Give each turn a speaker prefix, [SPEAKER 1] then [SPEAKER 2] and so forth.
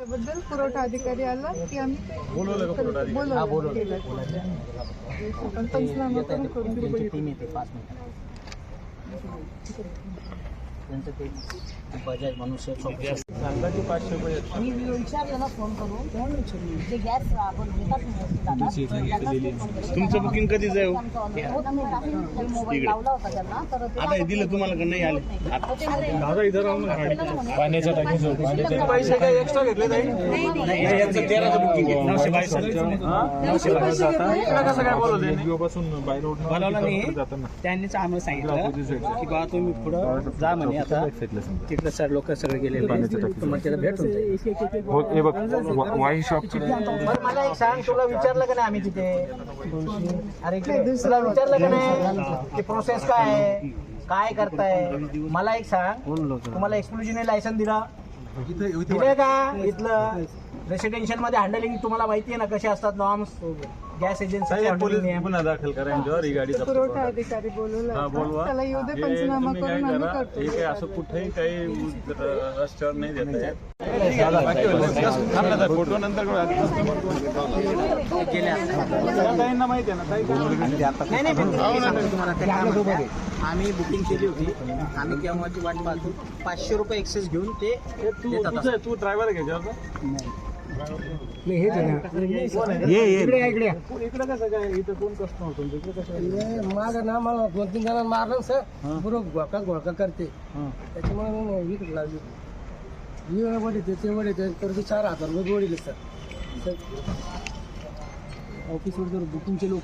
[SPEAKER 1] त्याबद्दल पुरवठा अधिकारी आला की आम्ही
[SPEAKER 2] बोलवलं का पुरवठा अधिकारी?
[SPEAKER 1] बोलवलं पण पंचनामा करून
[SPEAKER 3] टीम येते 5 मिनिटात त्यांचं ते बजाज मनुष्य
[SPEAKER 2] सांगा की 500 रुपये आहेत.
[SPEAKER 4] मी विचारलं ना फोन करून ते गॅस आपण
[SPEAKER 2] तुमचं बुकिंग कधी जाईल?
[SPEAKER 4] मोबाईल लावला होता त्यांना तर
[SPEAKER 2] आता हे दिलं तुम्हाला का नाही आले?
[SPEAKER 1] दादा
[SPEAKER 2] इथं राहून
[SPEAKER 1] पाण्याच्या टाकीचं
[SPEAKER 2] पैसे काय एक्स्ट्रा घेतले नाही? यांचं 13चं बुकिंग आहे 922 कसं काय बोलवलं
[SPEAKER 3] नाही त्यांनीच आम्हाला सांगितलं की बा तुम्ही पुढं जा म्हणे आता तिकडे सर लोक सगळे गेले तुम्हाला भेटून
[SPEAKER 2] वाई शॉप.
[SPEAKER 3] बरं मला एक सांग तुला विचारलं का नाही आम्ही तिथे अरे तुला विचारलं का नाही की प्रोसेस काय आहे काय करताय मला एक सांग तुम्हाला एक्सक्लुझिव्ह लायसन दिलं का इथलं रेसिडेन्शियल मध्ये हँडलिंग तुम्हाला माहिती आहे ना कसे असतात नॉर्म्स गॅस एजन्सी
[SPEAKER 2] पोलीस गुन्हा दाखल करा यांच्यावर ही गाडी
[SPEAKER 1] पुरवठा अधिकारी बोलवला
[SPEAKER 2] बोलवा.
[SPEAKER 1] त्याला येऊ दे
[SPEAKER 2] हे
[SPEAKER 1] पंचनामा
[SPEAKER 2] तुम्ही काय
[SPEAKER 1] करून आम्ही
[SPEAKER 2] करा,
[SPEAKER 1] करतो.
[SPEAKER 2] हे काही असं कुठेही काही रस्त्यावर नाही देता येत. फोटो नंतर ताईंना माहिती आहे ना
[SPEAKER 3] आम्ही बुकिंग केली होती आम्ही केव्हाची वाट पाहतो 500 रुपये एक्सेस घेऊन ते
[SPEAKER 2] तू ड्रायव्हर घ्यायचा इकडे कसं काय इथं कोण कस्टमर तुमचं इकडे कसं
[SPEAKER 5] माझं ना मला 2-3 जणांना मारलं सर बरोबर घोळका करते त्याच्यामुळे मी विकत लागली वडीते ते वडीते तर 4,000 रुपये वडील सर ऑफिसवर जर बुकिंगचे लोक